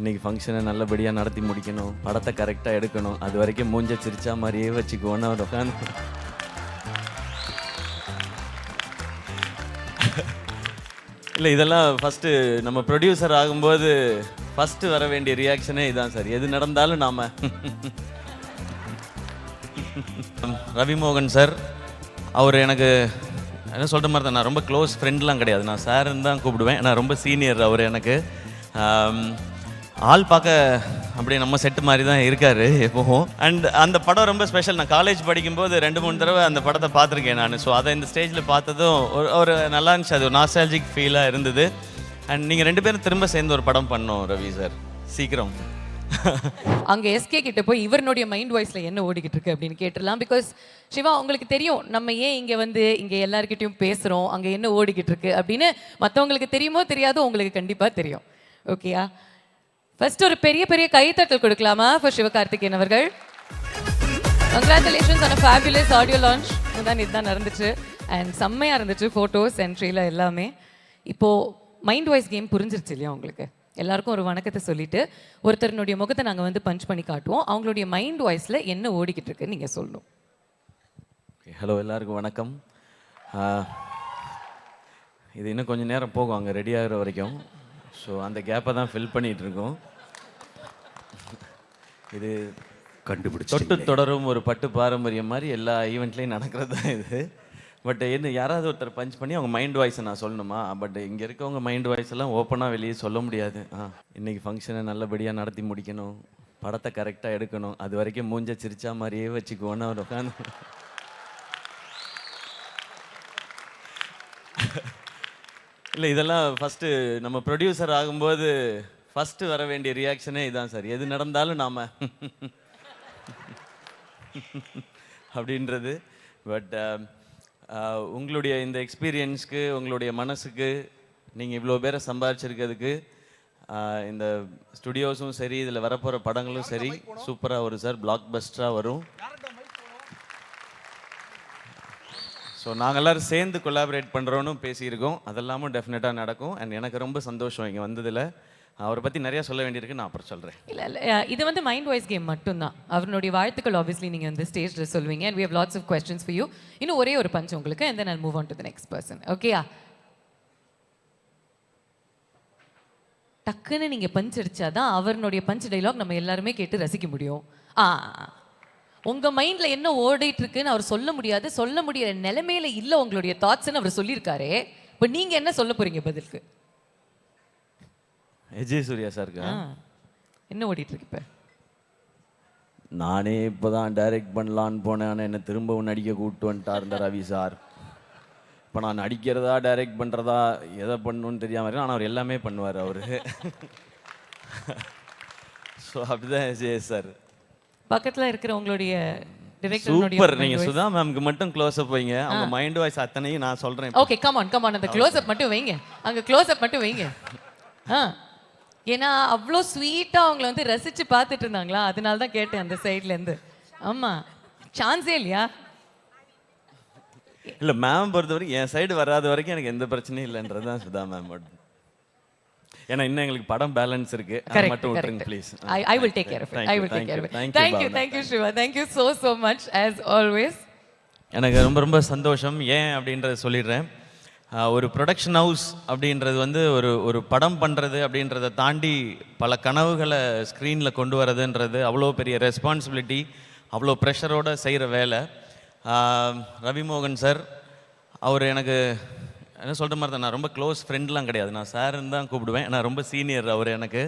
இன்றைக்கி ஃபங்க்ஷனை நல்லபடியாக நடத்தி முடிக்கணும், படத்தை கரெக்டாக எடுக்கணும், அது வரைக்கும் மூஞ்ச சிரிச்சா மாதிரியே வச்சுக்குவோன்னு அவர் உட்காந்து இல்லை, இதெல்லாம் ஃபஸ்ட்டு நம்ம ப்ரொடியூசர் ஆகும்போது ஃபஸ்ட்டு வர வேண்டிய ரியாக்ஷனே இதுதான் சார். எது நடந்தாலும் நாம் ரவிமோகன் சார், அவர் எனக்கு என்ன சொல்கிற மாதிரி தான், நான் ரொம்ப க்ளோஸ் ஃப்ரெண்ட்லாம் கிடையாது, நான் சாருன்னு தான் கூப்பிடுவேன். நான் ரொம்ப சீனியர் அவர் எனக்கு. ஆள் பார்க்க அப்படியே நம்ம செட்டு மாதிரி தான் இருக்கார் எப்போவும். அண்ட் அந்த படம் ரொம்ப ஸ்பெஷல். நான் காலேஜ் படிக்கும்போது 2-3 தடவை அந்த படத்தை பார்த்துருக்கேன் நான். ஸோ அதை இந்த ஸ்டேஜில் பார்த்ததும் ஒரு நல்லா இருந்துச்சு, அது ஒரு நாஸ்டாலஜிக் ஃபீலாக இருந்தது. அண்ட் நீங்கள் 2 பேரும் திரும்ப சேர்ந்து ஒரு படம் பண்ணோம் ரவி சார், சீக்கிரம். அங்கே எஸ்கே கிட்ட போய் இவருடைய மைண்ட் வாய்ஸ்ல என்ன ஓடிக்கிட்டு இருக்கு அப்படின்னு கேட்டுடலாம். பிகாஸ் சிவா, உங்களுக்கு தெரியும் நம்ம ஏன் இங்கே வந்து இங்கே எல்லாருக்கிட்டையும் பேசுகிறோம், அங்கே என்ன ஓடிக்கிட்டு இருக்கு அப்படின்னு மற்றவங்களுக்கு தெரியுமோ தெரியாதோ உங்களுக்கு கண்டிப்பாக தெரியும். ஓகேயா? ஃபர்ஸ்ட் ஒரு பெரிய பெரிய கைத்தட்டல் கொடுக்கலாமா ஃபார் சிவகார்த்திகேயன் அவர்கள். Congratulations on a fabulous audio launch. இதுதான் நடந்துச்சு அண்ட் செம்மையாக இருந்துச்சு, ஃபோட்டோஸ் அண்ட் ட்ரெயிலர் எல்லாமே. இப்போது மைண்ட் வாய்ஸ் கேம் புரிஞ்சிருச்சு இல்லையா உங்களுக்கு? எல்லாருக்கும் ஒரு வணக்கத்தை சொல்லிட்டு ஒருத்தருடைய முகத்தை நாங்கள் வந்து பஞ்ச் பண்ணி காட்டுவோம். அவங்களுடைய மைண்ட் வாய்ஸில் என்ன ஓடிக்கிட்டு இருக்குன்னு நீங்கள் சொல்லணும். ஹலோ, எல்லாருக்கும் வணக்கம். இது இன்னும் கொஞ்சம் நேரம் போகும் அங்கே ரெடி ஆகிற வரைக்கும். ஸோ அந்த கேப்பை தான் ஃபில் பண்ணிகிட்டு இருக்கோம். இது கண்டுபிடிச்சு தொட்டு தொடரும் ஒரு பட்டு பாரம்பரியம் மாதிரி எல்லா ஈவெண்ட்லேயும் நடக்கிறது தான் இது. பட் என்ன யாராவது ஒருத்தர் பஞ்ச் பண்ணி அவங்க மைண்ட் வாய்ஸை நான் சொல்லணுமா? பட் இங்கே இருக்கவங்க மைண்ட் வாய்ஸ் எல்லாம் ஓப்பனாக வெளியே சொல்ல முடியாது. இன்றைக்கி ஃபங்க்ஷனை நல்லபடியாக நடத்தி முடிக்கணும், படத்தை கரெக்டாக எடுக்கணும், அது வரைக்கும் மூஞ்ச சிரிச்சா மாதிரியே வச்சுக்குவோன்னு அவர் உட்காந்து இல்லை, இதெல்லாம் ஃபஸ்ட்டு நம்ம ப்ரொடியூசர் ஆகும்போது ஃபஸ்ட்டு வர வேண்டிய ரியாக்ஷனே இதுதான் சார். எது நடந்தாலும் நாம் அப்படின்றது. பட் உங்களுடைய இந்த எக்ஸ்பீரியன்ஸ்க்கு, உங்களுடைய மனசுக்கு, நீங்கள் இவ்வளோ பேரை சம்பாதிச்சிருக்கிறதுக்கு, இந்த ஸ்டுடியோஸும் சரி, இதில் வரப்போகிற படங்களும் சரி சூப்பராக வரும் சார், பிளாக் பஸ்டராக வரும். ஸோ நாங்கள் எல்லோரும் சேர்ந்து கொலாபரேட் பண்ணுறோன்னு பேசியிருக்கோம். அதெல்லாமும் டெஃபினட்டாக நடக்கும். அண்ட் எனக்கு ரொம்ப சந்தோஷம் இங்கே வந்ததில். அவரை பற்றி நிறையா சொல்ல வேண்டியிருக்கு, நான் அப்புறம் சொல்கிறேன். இல்லை, இது வந்து மைண்ட் வாய்ஸ் கேம் மட்டும்தான். அவருடைய வாழ்த்துக்கள் ஆப்வியஸ்லி நீங்கள் வந்து ஸ்டேஜில் சொல்வீங்க. And we have lots of questions for you. இன்னும் ஒரே ஒரு பஞ்ச் உங்களுக்கு, and then I move on to the next person. ஓகேயா? டக்குன்னு நீங்கள் பஞ்ச் அடிச்சாதான் அவருடைய பஞ்ச் டைலாக் நம்ம எல்லாருமே கேட்டு ரசிக்க முடியும். உங்கள் மைண்டில் என்ன ஓடிட்டு இருக்குன்னு அவர் சொல்ல முடியாது, சொல்ல முடியற நிலைமையில இல்லை உங்களுடைய தாட்ஸ்ன்னு அவர் சொல்லியிருக்காரு. இப்போ நீங்கள் என்ன சொல்ல போறீங்க பதிலுக்கு? விஜய் சூர்யா சாருக்கு என்ன ஓடிட்டு இருக்கு? இப்போ நானே இப்போ தான் டைரக்ட் பண்ணலான்னு போனேன், ஆனால் என்னை திரும்பவும் நடிக்க கூப்பிட்டு வந்துட்டார் இந்த ரவி சார். இப்போ நான் நடிக்கிறதா டைரக்ட் பண்ணுறதா எதை பண்ணணுன்னு தெரியாமல், ஆனால் அவர் எல்லாமே பண்ணுவார் அவர். ஸோ அப்படிதான் விஜய் சார். பக்கத்தில் இருக்கிற உங்களுடைய சூப்பர். நீங்க சுதா மேம்க்கு மட்டும் க்ளோஸ் அப் வைங்க, அவங்க மைண்ட் வாய்ஸ் அத்தனையும் நான் சொல்றேன். ஓகே, கம் ஆன் அந்த க்ளோஸ் அப் மட்டும் வைங்க, அங்க க்ளோஸ் அப் மட்டும் வைங்க. ஏன்னா அவ்வளோ ஸ்வீட்டாக அவங்கள வந்து ரசித்து பார்த்துட்டு இருந்தாங்களா, அதனால தான் கேட்டேன் அந்த சைட்லேருந்து. ஆமாம், சான்ஸே இல்லையா? இல்லை, மேம் பொறுத்த வரைக்கும் என் சைடு வராத வரைக்கும் எனக்கு எந்த பிரச்சனையும் இல்லைன்றது தான் சுதா மேம். ஏன்னா இன்னும் எங்களுக்கு படம் பேலன்ஸ் இருக்கு, அது மட்டும் விட்டுருங்க please. I will take care of it. I will take care of it. Thank you Shiva. Thank you so much as always. எனக்கு ரொம்ப ரொம்ப சந்தோஷம். ஏன் அப்படின்றத சொல்லிடுறேன். ஒரு ப்ரொடக்ஷன் ஹவுஸ் அப்படின்றது வந்து ஒரு படம் பண்ணுறது அப்படின்றத தாண்டி பல கனவுகளை ஸ்க்ரீனில் கொண்டு வரதுன்றது அவ்வளோ பெரிய ரெஸ்பான்சிபிலிட்டி, அவ்வளோ ப்ரெஷரோடு செய்கிற வேலை. ரவிமோகன் சார், அவர் எனக்கு என்ன சொல்கிற மாதிரி தான், நான் ரொம்ப க்ளோஸ் ஃப்ரெண்ட்லாம் கிடையாது, நான் சாருன்னு தான் கூப்பிடுவேன். நான் ரொம்ப சீனியர் அவர் எனக்கு.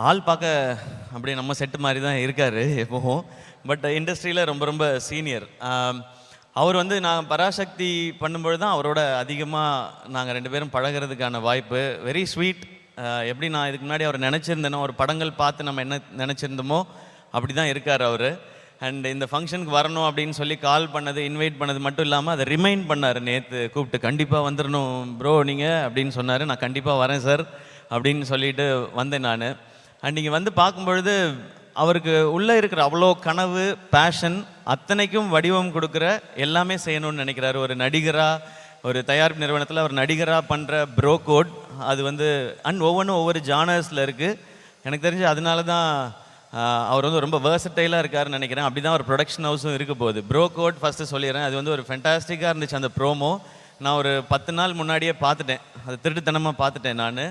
ஆள் பார்க்க அப்படியே நம்ம செட்டு மாதிரி தான் இருக்கார் எப்போவும். பட் இண்டஸ்ட்ரியில் ரொம்ப ரொம்ப சீனியர். அவர் வந்து நான் பராசக்தி பண்ணும்பொழுது தான் அவரோட அதிகமாக நாங்கள் 2 பேரும் பழகிறதுக்கான வாய்ப்பு. Very sweet. எப்படி நான் இதுக்கு முன்னாடி அவர் நினச்சிருந்தேனோ, ஒரு படங்கள் பார்த்து நம்ம என்ன நினச்சிருந்தோமோ அப்படி தான் இருக்கார் அவர். அண்ட் இந்த ஃபங்க்ஷனுக்கு வரணும் அப்படின்னு சொல்லி கால் பண்ணது, இன்வைட் பண்ணது மட்டும் இல்லாமல் அதை ரிமைண்ட் பண்ணார். நேற்று கூப்பிட்டு கண்டிப்பாக வந்துடணும் ப்ரோ நீங்கள் அப்படின்னு சொன்னார். நான் கண்டிப்பாக வரேன் சார் அப்படின்னு சொல்லிட்டு வந்தேன் நான். அண்ட் நீங்கள் வந்து பார்க்கும்பொழுது அவருக்கு உள்ளே இருக்கிற அவ்வளோ கனவு, பேஷன் அத்தனைக்கும் வடிவம் கொடுக்குற, எல்லாமே செய்யணும்னு நினைக்கிறாரு. ஒரு நடிகராக ஒரு தயாரிப்பு நிறுவனத்தில் அவர் நடிகராக பண்ணுற ப்ரோ கோட் அது வந்து ஒவ்வொன்றும் ஒவ்வொரு ஜானர்ஸில் இருக்குது. எனக்கு தெரிஞ்சு அதனால தான் அவர் வந்து ரொம்ப வேர்சட்டைலாக இருக்காருன்னு நினைக்கிறேன். அப்படி தான் ஒரு ப்ரொடக்ஷன் ஹவுஸும் இருக்க போகுது. ப்ரோ கோட் ஃபஸ்ட்டு சொல்லிடுறேன், அது வந்து ஒரு ஃபென்டாஸ்டிக்காக இருந்துச்சு அந்த ப்ரோமோ. நான் ஒரு 10 நாள் முன்னாடியே பார்த்துட்டேன், அது திருட்டுத்தனமாக பார்த்துட்டேன் நான்.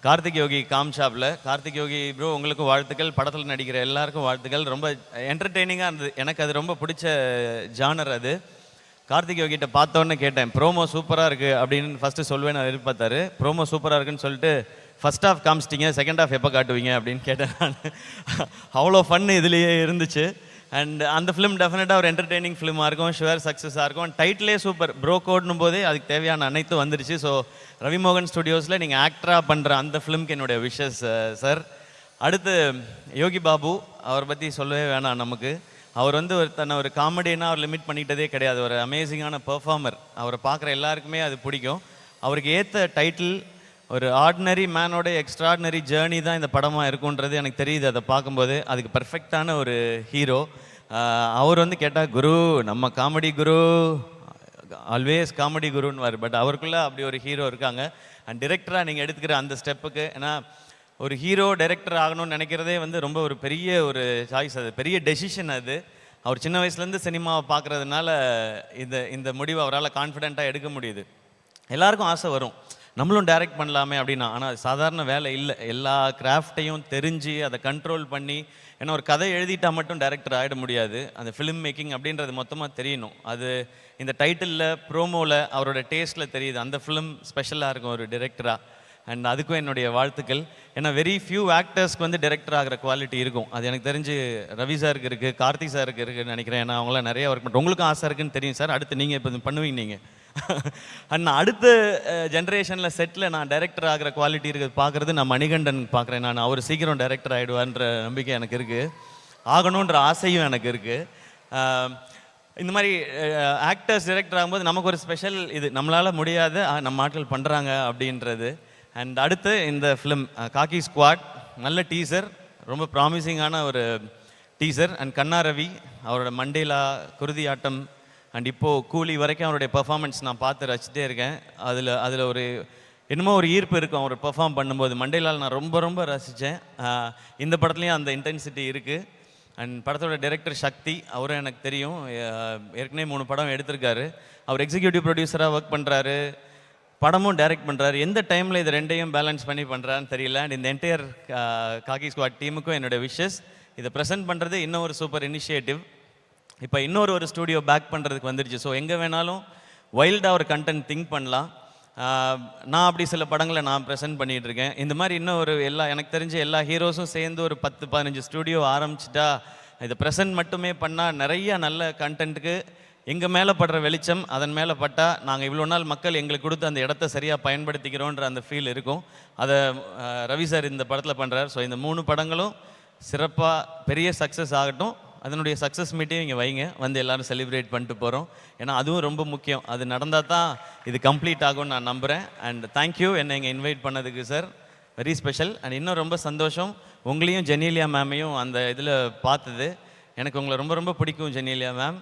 கார்த்திக் யோகி காம்ஷாப்பில். கார்த்திக் யோகி ப்ரோ உங்களுக்கு வாழ்த்துக்கள், படத்தில் நடிக்கிற எல்லாருக்கும் வாழ்த்துக்கள். ரொம்ப என்டர்டெய்னிங்காக இருந்தது, எனக்கு அது ரொம்ப பிடிச்ச ஜானர் அது. கார்த்திக் யோகிட்ட பார்த்தோன்னே கேட்டேன், ப்ரோமோ சூப்பராக இருக்குது அப்படின்னு ஃபஸ்ட்டு சொல்லுவேன் நான் எதிர்பார்த்தாரு. ப்ரோமோ சூப்பராக இருக்குன்னு சொல்லிட்டு ஃபஸ்ட் ஹாஃப் காமிச்சிட்டிங்க, செகண்ட் ஹாஃப் எப்போ காட்டுவீங்க அப்படின்னு கேட்டேன் நான். அவ்வளோ ஃபன் இதுலேயே இருந்துச்சு. அண்ட் அந்த ஃபிலிம் டெஃபினட்டாக ஒரு என்டர்டெய்னிங் ஃபிலிமாக இருக்கும், ஷுவர் சக்ஸஸாக இருக்கும். டைட்டிலே சூப்பர், ப்ரோ கோட்னும் போதே அதுக்கு தேவையான அனைத்தும் வந்துருச்சு. ஸோ ரவிமோகன் ஸ்டுடியோஸில் நீங்கள் ஆக்டராக பண்ணுற அந்த ஃபிலிம்க்கு என்னுடைய விஷஸ் சார். அடுத்து யோகி பாபு, அவரை பற்றி சொல்லவே வேணாம் நமக்கு. அவர் வந்து தன்னை ஒரு காமெடினா அவர் லிமிட் பண்ணிக்கிட்டதே கிடையாது, ஒரு அமேசிங்கான பெர்ஃபார்மர். அவரை பார்க்குற எல்லாருக்குமே அது பிடிக்கும். அவருக்கு ஏற்ற டைட்டில் ஒரு ஆர்டினரி மேனோட எக்ஸ்ட்ராடினரி ஜேர்னி தான் இந்த படமாக இருக்குன்றது எனக்கு தெரியுது. அதை பார்க்கும்போது அதுக்கு பர்ஃபெக்டான ஒரு ஹீரோ. அவர் வந்து கேட்டால் குரு, நம்ம காமெடி குரு, ஆல்வேஸ் காமெடி குருன்னு. பட் அவருக்குள்ளே அப்படி ஒரு ஹீரோ இருக்காங்க. அண்ட் டிரெக்டராக நீங்கள் எடுத்துக்கிற அந்த ஸ்டெப்புக்கு, ஏன்னா ஒரு ஹீரோ டைரக்டர் ஆகணும்னு நினைக்கிறதே வந்து ரொம்ப ஒரு பெரிய ஒரு சாய்ஸ், அது பெரிய டெசிஷன் அது. அவர் சின்ன வயசுலேருந்து சினிமாவை பார்க்குறதுனால இந்த முடிவை அவரால் கான்ஃபிடென்ட்டாக எடுக்க முடியுது. எல்லாருக்கும் ஆசை வரும், நம்மளும் டைரக்ட் பண்ணலாமே அப்படின்னா. ஆனால் அது சாதாரண வேலை இல்லை, எல்லா கிராஃப்டையும் தெரிஞ்சு அதை கண்ட்ரோல் பண்ணி. ஏன்னா ஒரு கதை எழுதிட்டா மட்டும் டைரக்டர் ஆகிட முடியாது, அந்த ஃபிலிம் மேக்கிங் அப்படின்றது மொத்தமாக தெரியணும். அது இந்த டைட்டிலில் ப்ரோமோவில் அவரோட டேஸ்ட்டில் தெரியுது. அந்த ஃபிலிம் ஸ்பெஷலாக இருக்கும் ஒரு டைரக்டராக. அண்ட் அதுக்கும் என்னுடைய வாழ்த்துக்கள். ஏன்னா வெரி ஃபியூ ஆக்டர்ஸ்க்கு வந்து டைரக்டர் ஆகிற குவாலிட்டி இருக்கும். அது எனக்கு தெரிஞ்சு ரவி சாருக்கு இருக்குது, கார்த்திக் சாருக்கு இருக்குதுன்னு நினைக்கிறேன். ஏன்னா அவங்களாம் நிறைய ஒர்க் பண்ணுறோம். உங்களுக்கும் ஆசை இருக்குன்னு தெரியும் சார். அடுத்து நீங்கள் இப்போ பண்ணுவீங்க நீங்கள். அண்ட் அடுத்த ஜென்ரேஷனில் செட்டில் நான் டைரக்டர் ஆகிற குவாலிட்டி இருக்குது பார்க்குறது நான் மணிகண்டன் பார்க்குறேன். நான் அவர் சீக்கிரம் டைரக்டர் ஆகிடுவான்ற நம்பிக்கை எனக்கு இருக்குது, ஆகணுன்ற ஆசையும் எனக்கு இருக்குது. இந்த மாதிரி ஆக்டர்ஸ் டைரக்டர் ஆகும்போது நமக்கு ஒரு ஸ்பெஷல் இது, நம்மளால் முடியாத நம்ம ஆட்கள் பண்ணுறாங்க அப்படின்றது. அண்ட் அடுத்து இந்த ஃபிலிம் காக்கி ஸ்குவாட், நல்ல டீசர், ரொம்ப ப்ராமிசிங்கான ஒரு டீசர். அண்ட் கண்ணா ரவி அவரோட மண்டேலா, குருதி ஆட்டம் அண்ட் இப்போது கூலி வரைக்கும் அவருடைய பெர்ஃபார்மன்ஸ் நான் பார்த்து ரசிச்சிட்டே இருக்கேன். அதில் ஒரு என்னமோ ஒரு ஈர்ப்பு இருக்கும் அவர் பெர்ஃபார்ம் பண்ணும்போது. மண்டேலால் நான் ரொம்ப ரொம்ப ரசித்தேன். இந்த படத்துலேயும் அந்த இன்டென்சிட்டி இருக்குது. அண்ட் படத்தோட டைரக்டர் சக்தி, அவரும் எனக்கு தெரியும், ஏற்கனவே 3 படம் எடுத்திருக்காரு. அவர் எக்ஸிக்யூட்டிவ் ப்ரொடியூசராக ஒர்க் பண்ணுறாரு, படமும் டைரக்ட் பண்ணுறாரு. எந்த டைமில் இது ரெண்டையும் பேலன்ஸ் பண்ணி பண்ணுறான்னு தெரியல. அண்ட் இந்த என்டையர் காக்கி ஸ்குவாட் டீமுக்கும் என்னோட விஷஸ். இதை ப்ரெசென்ட் பண்ணுறது இன்னும் ஒரு சூப்பர் இனிஷியேட்டிவ். இப்போ இன்னொரு ஸ்டூடியோ பேக் பண்ணுறதுக்கு வந்துடுச்சு. ஸோ எங்கே வேணாலும் வைல்டாக ஒரு கண்டென்ட் திங்க் பண்ணலாம். நான் அப்படி சில படங்களை நான் ப்ரெசென்ட் பண்ணிகிட்டு இருக்கேன். இந்த மாதிரி இன்னும் எனக்கு தெரிஞ்ச எல்லா ஹீரோஸும் சேர்ந்து ஒரு 10-15 ஸ்டூடியோ ஆரம்பிச்சிட்டா, இதை ப்ரெசென்ட் மட்டுமே பண்ணால் நிறைய நல்ல கண்டென்ட்டுக்கு எங்கள் மேலே படுற வெளிச்சம் அதன் மேலே பட்டால் நாங்கள் இவ்வளோ நாள் மக்கள் எங்களுக்கு கொடுத்து அந்த இடத்த சரியாக பயன்படுத்திக்கிறோன்ற அந்த ஃபீல் இருக்கும். அதை ரவி சார் இந்த படத்தில் பண்ணுறார். ஸோ இந்த 3 படங்களும் சிறப்பாக பெரிய சக்ஸஸ் ஆகட்டும். அதனுடைய சக்ஸஸ் மீட்டையும் இங்கே வைங்க, வந்து எல்லோரும் செலிப்ரேட் பண்ணிட்டு போகிறோம். ஏன்னா அதுவும் ரொம்ப முக்கியம், அது நடந்தால் தான் இது கம்ப்ளீட் ஆகும்னு நான் நம்புகிறேன். அண்ட் தேங்க்யூ என்னை இங்கே இன்வைட் பண்ணதுக்கு சார், வெரி ஸ்பெஷல். அண்ட் இன்னும் ரொம்ப சந்தோஷம் உங்களையும் ஜெனீலியா மேமையும் அந்த இதில் பார்த்தது. எனக்கு உங்களை ரொம்ப ரொம்ப பிடிக்கும் ஜெனீலியா மேம்.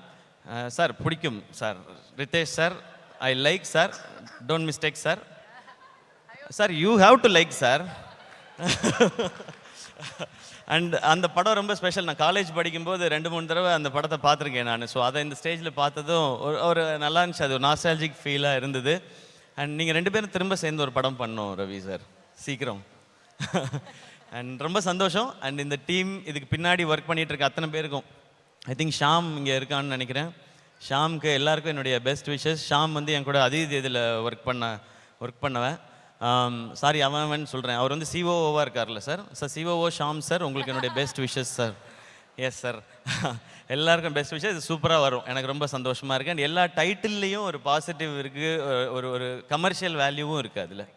சார் பிடிக்கும் sir. Ritesh sir, I like sir, don't mistake sir. Sir you have to like sir. And அந்த படம் ரொம்ப ஸ்பெஷல். நான் காலேஜ் படிக்கும்போது 2-3 தடவை அந்த படத்தை பார்த்துருக்கேன் நான். ஸோ அதை இந்த ஸ்டேஜில் பார்த்ததும் ஒரு நல்லா இருந்துச்சு, அது ஒரு நாஸ்டாலஜிக் ஃபீலாக இருந்தது. அண்ட் நீங்கள் 2 பேரும் திரும்ப சேர்ந்து ஒரு படம் பண்ணோம் ரவி சார், சீக்கிரம். அண்ட் ரொம்ப சந்தோஷம். அண்ட் இந்த டீம் இதுக்கு பின்னாடி ஒர்க் பண்ணிகிட்டு இருக்க அத்தனை பேருக்கும், ஐ திங்க் ஷாம் இங்கே இருக்கான்னு நினைக்கிறேன். ஷாமுக்கு எல்லாருக்கும் என்னுடைய பெஸ்ட் விஷஸ். ஷாம் வந்து என் கூட அதீத் இதில் ஒர்க் பண்ணவன். சாரி அவன் சொல்கிறேன், அவர் வந்து சிஓஓவாக இருக்கார்ல சார். சிஓஓ ஷாம் சார், உங்களுக்கு என்னுடைய best wishes sir. Yes sir, எல்லாருக்கும் பெஸ்ட் விஷஸ். இது சூப்பராக வரும், எனக்கு ரொம்ப சந்தோஷமாக இருக்குது. அண்ட் எல்லா டைட்டில்லையும் ஒரு பாசிட்டிவ் இருக்குது, ஒரு கமர்ஷியல் வேல்யூவும் இருக்குது அதில்.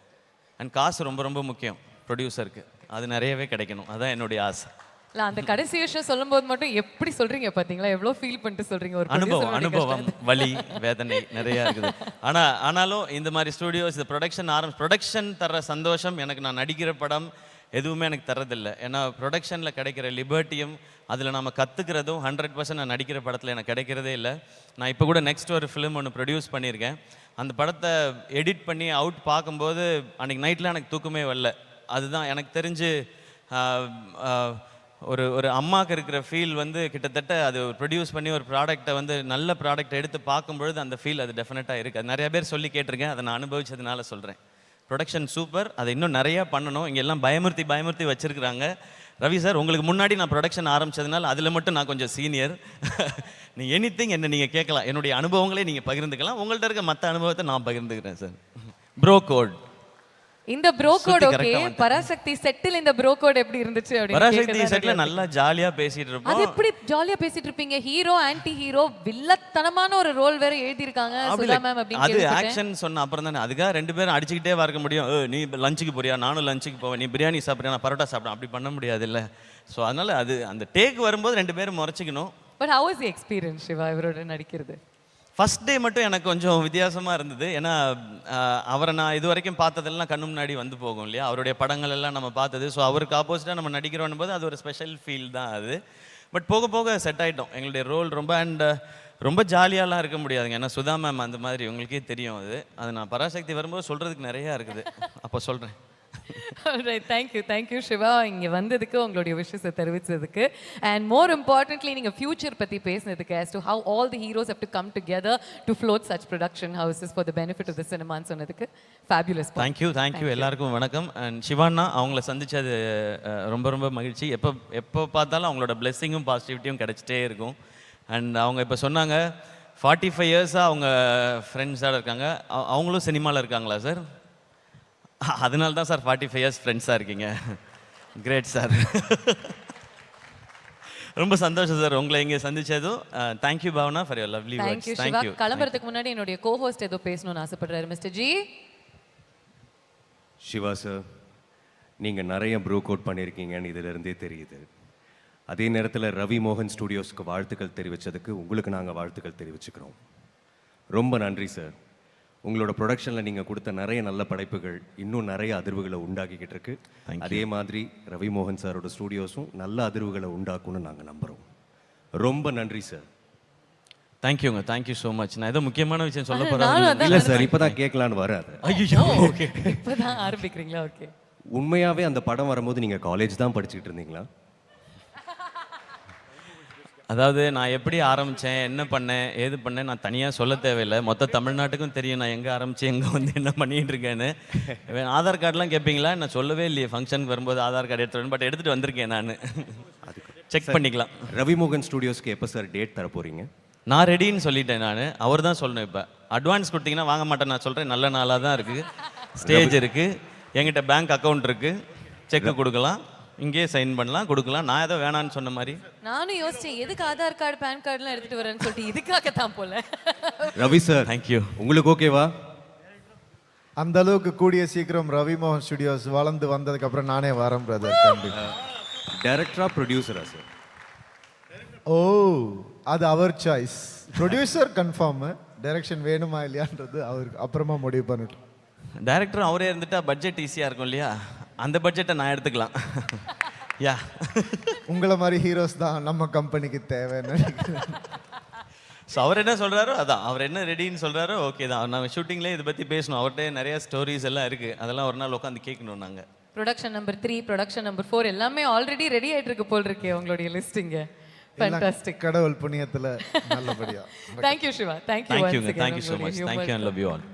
அண்ட் காசு ரொம்ப ரொம்ப முக்கியம் ப்ரொடியூசருக்கு, அது நிறையவே கிடைக்கணும், அதுதான் என்னுடைய ஆசை. இல்ல அந்த கடைசி விஷயம் சொல்லும்போது மட்டும் எப்படி சொல்றீங்க பாத்தீங்களா, எவ்வளவு ஃபீல் பண்ணிட்டு சொல்றீங்க. ஒரு அனுபவம் வலி வேதனை நிறைய இருக்குது. ஆனாலும் இந்த மாதிரி ஸ்டூடியோஸ், இந்த ப்ரொடக்ஷன் தர்ற சந்தோஷம் எனக்கு, நான் நடிக்கிற படம் எதுவுமே எனக்கு தரதில்லை. ஏன்னா ப்ரொடக்ஷனில் கிடைக்கிற லிபர்ட்டியும் அதில் நம்ம கற்றுக்கிறதும் 100% நான் நடிக்கிற படத்தில் எனக்கு கிடைக்கிறதே இல்லை. நான் இப்போ கூட நெக்ஸ்ட் ஒரு ஃபிலிம் ஒன்று ப்ரொடியூஸ் பண்ணியிருக்கேன். அந்த படத்தை எடிட் பண்ணி அவுட் பார்க்கும்போது அன்றைக்கி நைட்டில் எனக்கு தூக்கமே வரல. அதுதான் எனக்கு தெரிஞ்சு ஒரு அம்மாவுக்கு இருக்கிற ஃபீல் வந்து கிட்டத்தட்ட அது ப்ரொடியூஸ் பண்ணி ஒரு ப்ராடக்ட்டை வந்து நல்ல ப்ராடக்ட்டை எடுத்து பார்க்கும்பொழுது அந்த ஃபீல் அது டெஃபினட்டாக இருக்குது. அது நிறைய பேர் சொல்லி கேட்டிருக்கேன், அதை நான் அனுபவிச்சதுனால சொல்கிறேன். ப்ரொடக்ஷன் சூப்பர், அதை இன்னும் நிறையா பண்ணணும். இங்கே எல்லாம் பயமுறுத்தி வச்சுருக்குறாங்க. ரவி சார், உங்களுக்கு முன்னாடி நான் ப்ரொடக்ஷன் ஆரம்பித்ததுனால அதில் மட்டும் நான் கொஞ்சம் சீனியர். நீ எனிதிங் என்ன நீங்கள் கேட்கலாம், என்னுடைய அனுபவங்களே நீங்கள் பகிர்ந்துக்கலாம். உங்கள்கிட்ட இருக்க மற்ற அனுபவத்தை நான் பகிர்ந்துக்கிறேன் சார். ப்ரோ கோட் இந்த ப்ரோ கோட் ஓகே. பராசக்தி செட்டில் இந்த ப்ரோ கோட் எப்படி இருந்துச்சு அப்படி? பராசக்தி செட்டில் நல்லா ஜாலியா பேசிட்டு இருப்போம். அது எப்படி ஜாலியா பேசிட்டு இருப்பீங்க? ஹீரோ ஆன்டி ஹீரோ வில்லத்தனமான ஒரு ரோல் வேற எழுதி இருக்காங்க சுதா மேம் அப்படி. அது ஆக்ஷன் சொன்ன அப்புறம் தானே அதுக்காக ரெண்டு பேரும் அடிச்சுக்கிட்டே இருக்க முடியும். நீ லஞ்சுக்கு போறியா, நானும் லஞ்சுக்கு போவேன், நீ பிரியாணி சாப்பிட்றியா, நான் பரோட்டா சாப்பிட்றேன், அப்படி பண்ண முடியாது இல்லை. ஸோ அதனால அது அந்த டேக் வரும்போது ரெண்டு பேரும் முறைச்சிக்கணும். But how is the experience Siva இவரோட நடிக்கிறது? ஃபஸ்ட் டே மட்டும் எனக்கு கொஞ்சம் வித்தியாசமாக இருந்தது. ஏன்னா அவரை நான் இது வரைக்கும் பார்த்ததெல்லாம் கண்ணு முன்னாடி வந்து போகும் இல்லையா, அவருடைய படங்கள் எல்லாம் நம்ம பார்த்தது. ஸோ அவருக்கு ஆப்போசிட்டாக நம்ம நடிக்கிறோம் போது அது ஒரு ஸ்பெஷல் ஃபீல் தான் அது. பட் போக போக செட் ஆகிட்டோம். எங்களுடைய ரோல் ரொம்ப ஜாலியாலாம் இருக்க முடியாதுங்க. ஏன்னா சுதா மேம் அந்த மாதிரி உங்களுக்கே தெரியும். அது நான் பராசக்தி வரும்போது சொல்கிறதுக்கு நிறையா இருக்குது, அப்போ சொல்கிறேன். தேங்க்யூ சிவா இங்கே வந்ததுக்கு, உங்களுடைய விஷயத்தை தெரிவித்ததுக்கு, அண்ட் மோர் இம்பார்ட்டன்ட்லி நீங்கள் ஃபியூச்சர் பற்றி பேசினதுக்கு, as to how all the heroes have to come together to float such production houses for the benefit of the cinema ன்னு சொன்னதுக்கு fabulous. தேங்க்யூ எல்லாருக்கும் வணக்கம். அண்ட் சிவானா அவங்கள சந்திச்சது ரொம்ப மகிழ்ச்சி. எப்போ பார்த்தாலும் அவங்களோட பிளெஸ்ஸிங்கும் பாசிட்டிவிட்டியும் கிடைச்சிட்டே இருக்கும். அண்ட் அவங்க இப்போ சொன்னாங்க 45 இயர்ஸாக அவங்க ஃப்ரெண்ட்ஸாக இருக்காங்க. அவங்களும் சினிமாவில் இருக்காங்களா சார்? அதனால தான் சார் 45 இயர்ஸ் ஃப்ரெண்ட்ஸாக இருக்கீங்க. Great sir. ரொம்ப சந்தோஷம் சார் உங்களை இங்கே சந்திச்சதும். Thank you Bhavana for your lovely words. Thank you. கிளம்புறதுக்கு முன்னாடி என்னுடைய கோஹோஸ்ட் ஏதோ பேசணும்னு ஆசைப்படுறாரு. Mister G. சிவா சார், நீங்கள் நிறைய ப்ரோ கோட் பண்ணியிருக்கீங்கன்னு இதிலிருந்தே தெரியுது. அதே நேரத்தில் ரவி மோகன் ஸ்டுடியோஸ்க்கு வாழ்த்துக்கள் தெரிவித்ததுக்கு உங்களுக்கு நாங்கள் வாழ்த்துக்கள் தெரிவிச்சுக்கிறோம். ரொம்ப நன்றி சார். உங்களோட ப்ரொடக்ஷனில் நீங்கள் கொடுத்த நிறைய நல்ல படைப்புகள் இன்னும் நிறைய அதிர்வுகளை உண்டாக்கிக்கிட்டு இருக்கு. அதே மாதிரி ரவி மோகன் சாரோட ஸ்டூடியோஸும் நல்ல அதிர்வுகளை உண்டாக்கும்னு நாங்கள் நம்புகிறோம். ரொம்ப நன்றி சார். Thank you so much. நான் ஏதோ முக்கியமான விஷயம் சொல்ல போகிறேன். இல்லை சார், இப்போ தான் கேட்கலான்னு வராது. ஐயோ, ஓகே, இப்போ தான் ஆரம்பிக்கிறீங்களா? ஓகே. உண்மையாகவே அந்த படம் வரும்போது நீங்கள் காலேஜ் தான் படிச்சுக்கிட்டு இருந்தீங்களா? அதாவது நான் எப்படி ஆரம்பித்தேன், என்ன பண்ணேன், ஏது பண்ணேன் நான் தனியாக சொல்ல தேவையில்லை. மொத்த தமிழ்நாட்டுக்கும் தெரியும் நான் எங்கே ஆரம்பித்து எங்கே வந்து என்ன பண்ணிகிட்டு இருக்கேன்னு. ஆதார் கார்டெலாம் கேட்பீங்களா? நான் சொல்லவே இல்லையே ஃபங்க்ஷனுக்கு வரும்போது ஆதார் கார்டு எடுத்துகிட்டு பட் எடுத்துகிட்டு வந்திருக்கேன் நான். செக் பண்ணிக்கலாம். ரவி மோகன் ஸ்டுடியோஸ்க்கு எப்போ சார் டேட் தர போகிறீங்க? நான் ரெடின்னு சொல்லிட்டேன். நான் அவர் தான் சொல்லணும். இப்போ அட்வான்ஸ் கொடுத்தீங்கன்னா வாங்க மாட்டேன். நான் சொல்கிறேன், நல்ல நாளாக தான் இருக்குது, ஸ்டேஜ் இருக்குது, என்கிட்ட பேங்க் அக்கௌண்ட் இருக்குது, செக்கு கொடுக்கலாம், இங்கேயே சைன் பண்ணலாம், கொடுக்கலாம். நான் ஏதோ வேணான்னு சொன்ன மாதிரி நானும் யோசிச்சேன், எதுக்கு ஆதார் கார்டு பேன் கார்டுலாம் எடுத்துட்டு வரேன்னு சொல்லிட்டு இதுக்காக தான் போல. Ravi sir, thank you. உங்களுக்கு ஓகேவா? அந்த அளவுக்கு கூடிய சீக்கிரம் ரவி மோகன் ஸ்டுடியோஸ் வளர்ந்து வந்ததுக்கு அப்புறம் நானே வரேன் பிரதர். டைரக்டரா ப்ரொடியூசரா சார்? ஓ, அது அவர் சாய்ஸ். ப்ரொடியூசர் கன்ஃபார்ம், டைரக்ஷன் வேணுமா இல்லையான்றது அவருக்கு அப்புறமா முடிவு பண்ணிட்டோம். டைரக்டர் அவரே இருந்துட்டா பட்ஜெட் ஈஸியாக இருக்கும் இல்லையா, அந்த பட்ஜெட்டை நான் எடுத்துக்கலாம். யா, உங்களை மாதிரி ஹீரோஸ் தான் நம்ம கம்பெனிக்கு தேவைன்னு நினைக்கிறேன். ஸோ அவர் என்ன சொல்கிறாரோ அதான், அவர் என்ன ரெடின்னு சொல்கிறாரோ ஓகே தான். நாங்கள் ஷூட்டிங்லேயே இதை பற்றி பேசணும். அவர்கிட்ட நிறைய ஸ்டோரிஸ் எல்லாம் இருக்குது, அதெல்லாம் ஒரு நாள் உட்காந்து கேட்கணும் நாங்கள். ப்ரொடக்ஷன் நம்பர் 3, ப்ரொடக்ஷன் நம்பர் 4 எல்லாமே ஆல்ரெடி ரெடி ஆகிட்டு இருக்கு போல் இருக்கே உங்களுடைய லிஸ்டிங்க. ஃபேண்டாஸ்டிக். கடவுள் புண்ணியத்தில் நல்லபடியா. Thank you Siva. Thank you so much. Thank you and love you all.